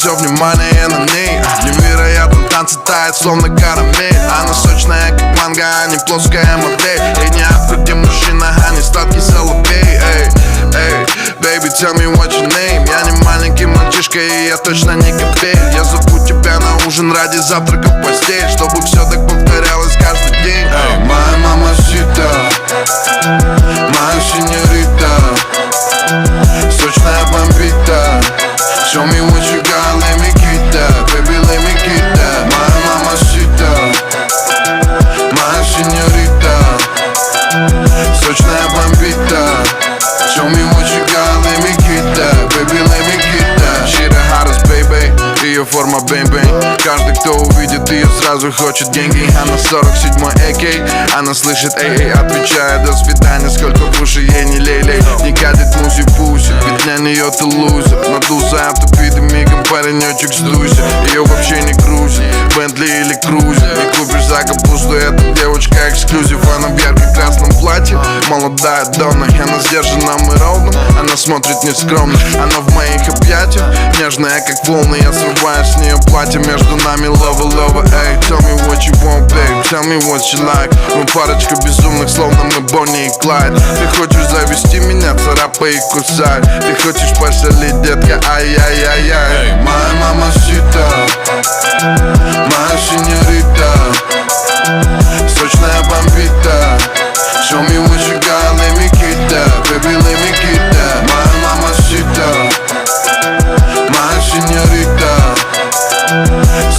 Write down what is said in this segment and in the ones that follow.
все внимание на ней. Невероятно танцы тает, словно карамель. Она сочная, как манго, а не плоская модель. И не авто, где мужчина, а не сладкий соловей. Эй, эй, baby, tell me what your name. Я не маленький мальчишка, и я точно не копей. Я зову тебя на ужин ради завтрака в постель, чтобы все так повторялось каждый день. Эй, моя мамасита, моя сеньорита, сочная бомбита. Show me what you got, let me get that, baby, let me get that. Моя мамасита, моя сеньорита, сочная бомбита. Show me what you got, let me get that, baby, let me get that. She the hottest, baby, ее форма бэйн-бэйн. Каждый, кто увидит ее, сразу хочет деньги. Она 47-й AK, она слышит эй-эй, отвечая до свидания, сколько в уши ей не лей-лей. Не катит муси-пуси, ведь для нее ты лузер. Надулся автопит и мигом паренечек сдуйся. Ее вообще не грузит, Бентли или Крузер. Не купишь за капусту, эта девочка эксклюзив. Она в ярко-красном платье, молодая Донна. Она сдержанным и ровным, она смотрит нескромно. Она в моих объятиях, нежная как волны. Я срываю с нее платье, между нами лова-лова. Эй, tell me what you want, babe, tell me what you like. Мы парочка безумных, словно мы Бонни и Клайд. Ты хочешь завести меня, царапай и кусай. Ты хочешь пошалить, детка, ай-яй-яй-яй. Эй, моя мамасита, моя сеньорита, сочная бомбита. Show me what you got, let me get that, baby, let me get that. Моя мамасита, моя сеньорита,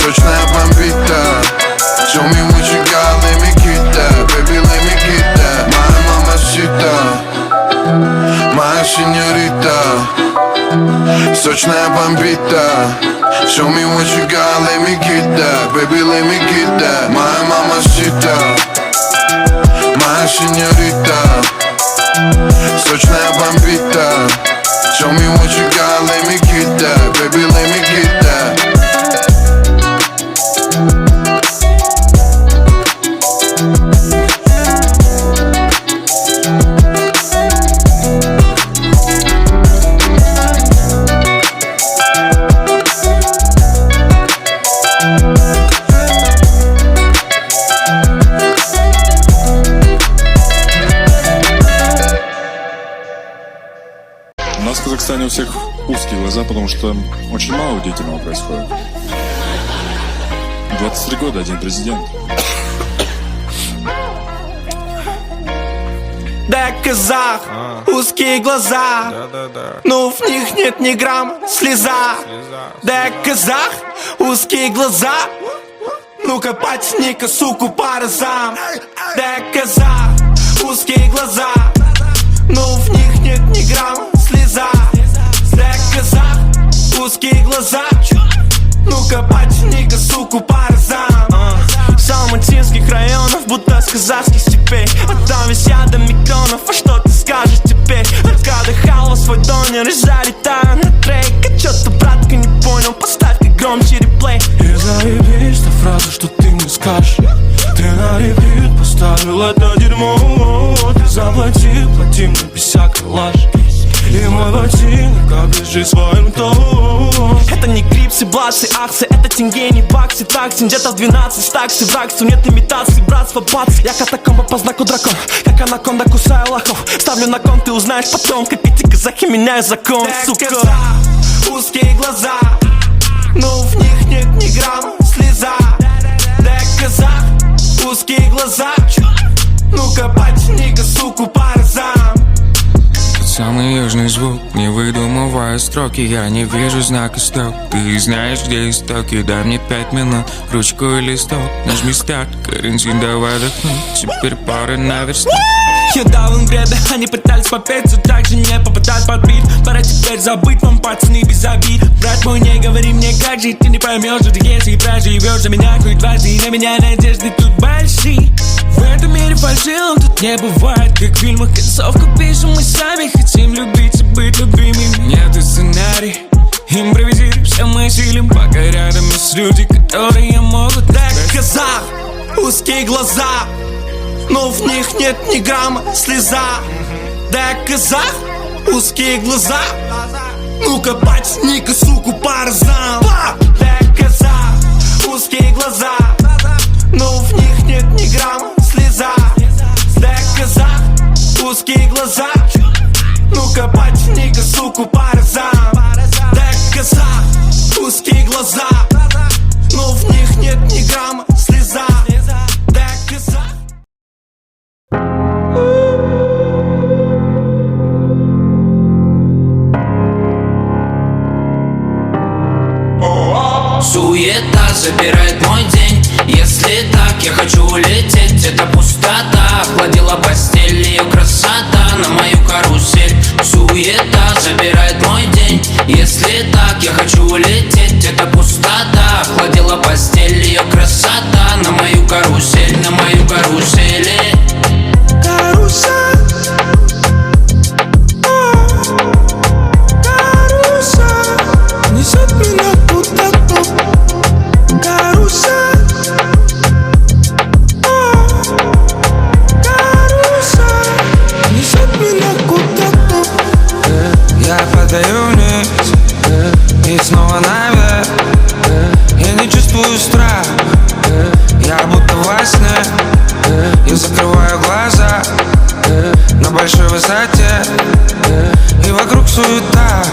сочная бомбита. Show me what you got, let me get that, baby, let me get that. Моя мамасита, моя сеньорита, сочная бомбита. Show me what you got, let me get that, baby, let me get that. Моя мамасита, моя сеньорита, сочная бомбита. Show me what you got, let me get that, baby, let me get that. У нас в Казахстане у всех узкие глаза, потому что очень мало удивительного происходит. 23 года, один президент. Да, казах, узкие глаза, но в них нет ни грамма слеза. Да, казах, узкие глаза, ну-ка потяни-ка суку по разам. Да, казах, узкие глаза, но в них нет ни грамма слеза. Да, казах, узкие глаза, ну-ка потяни-ка суку по разам. С алматинских районов, будто с казахских степей. А там висят до микронов, а что ты скажешь теперь? Отдыхала свой донер и залетаю на трек. А чё ты, братка, не понял? Поставь-ка громче реплей. И заебись та фраза, что ты мне скажешь. Ты на репит поставил это дерьмо. Ты заплати, плати мне без всякой лажи. И мой ботинок оближи своим ртом. Это не крипсы, блатсы, акции, это тенге, не баксы, такси. Где-то в 12 стаксы, в раксу нет имитации, братство, бац. Я катакомба по знаку дракон, как анаконда кусаю лохов. Ставлю на кон, ты узнаешь потом, как эти казахи меняют закон, сука. Узкие глаза, но в них нет ни грамма слеза. Да, казах, узкие глаза, ну-ка потяни-ка суку по разам. Самый южный звук, не выдумывая строки. Я не вижу знака стоп. Ты знаешь, где истоки. Дай мне 5 минут, ручку и листок. Нажми старт, карантин, давай отдохнуть. Теперь пора наверстать. Я дал им бреда, они пытались попеться, так же не попадать под бит. Пора теперь забыть вам, пацаны, без обид. Брат мой, не говори мне, как жить, ты не поймешь, что ты если проживешь за меня хоть дважды. И на меня надежды тут большие. В этом мире фальшивым тут не бывает, как в фильмах. Концовку пишем мы сами, хотим любить и быть любимыми. Нет сценарий, импровизируем, все мы силим, пока рядом есть люди, которые могут так. Казах, узкие глаза, но в них нет ни грамма слеза. Да, казах, узкие глаза, Ну-ка, потяни-ка, суку, по разам. Дай коза, узкие глаза, но в них нет ни грамма слеза. Дай коза, узкие глаза, ну-ка, потяни-ка, суку, по разам. Дай коза, узкие глаза, но в них нет ни грамма слеза. Дай коза. Суета забирает мой день. Если так, я хочу улететь. Это пустота охладила постель. Ее красота на мою карусель. Суета забирает мой день. Если так, я хочу улететь. Это пустота охладила постель. Ее красота на мою карусель. На мою карусель. Карусель, карусель несет меня куда-то. Карусель, карусель несет меня куда-то. Я падаю вниз и снова наверх. Я не чувствую страх, я будто во сне. Я закрываю глаза на большой высоте, и вокруг суета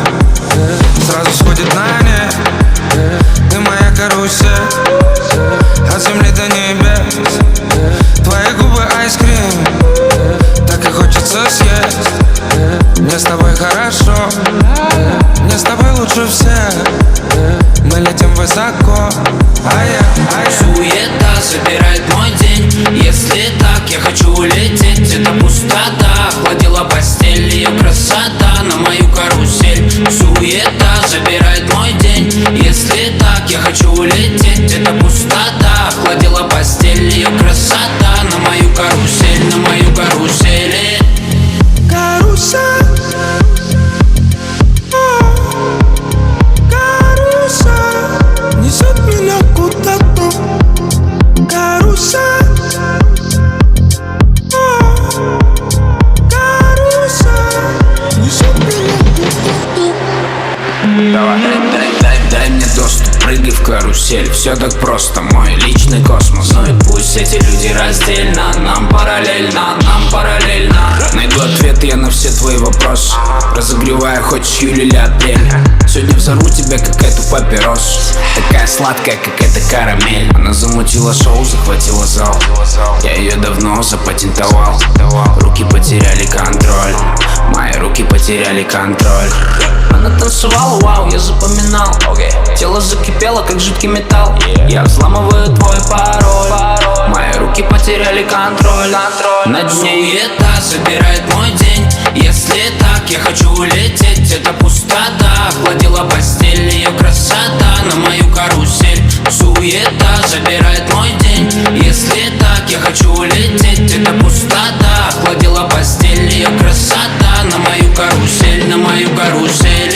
сразу сходит на нет. Ты моя карусель, от земли до небес. Твои губы айскрим, так и хочется съесть. Мне с тобой хорошо, мне с тобой лучше всех. Мы летим высоко, Суета забирает мой день. Если так, я хочу улететь. Это пустота охладила постель. Ее красота на мою карусель. Суета забирает мой день. Если так, я хочу улететь. Это пустота охладила постель. Ее красота на мою карусель. На мою карусель. Карусель, карусель несет меня куда-то. Карусель, карусель несет меня куда-то. Дай мне доступ, прыгай в карусель. Все так просто, мой личный космос. Ну и пусть эти люди раздельно, нам параллельно, нам параллельно. Найду ответы я на все твои вопросы, разогревая хоть июль или апрель. Сегодня взорву тебя, как эту папирос. Такая сладкая, как эта карамель. Она замутила шоу, захватила зал. Я ее давно запатентовал. Руки потеряли контроль, мои руки потеряли контроль. Она танцевала, вау, я запоминал. Тело закипело, как жидкий металл. Я взламываю твой пароль. Мои руки потеряли контроль. Над ней это забирает мой день. Если так, я хочу улететь. Это пустота охладила постель. Ее красота на мою карусель. Суета забирает мой день. Если так, я хочу улететь. Это пустота охладила постель. Ее красота на мою карусель. На мою карусель.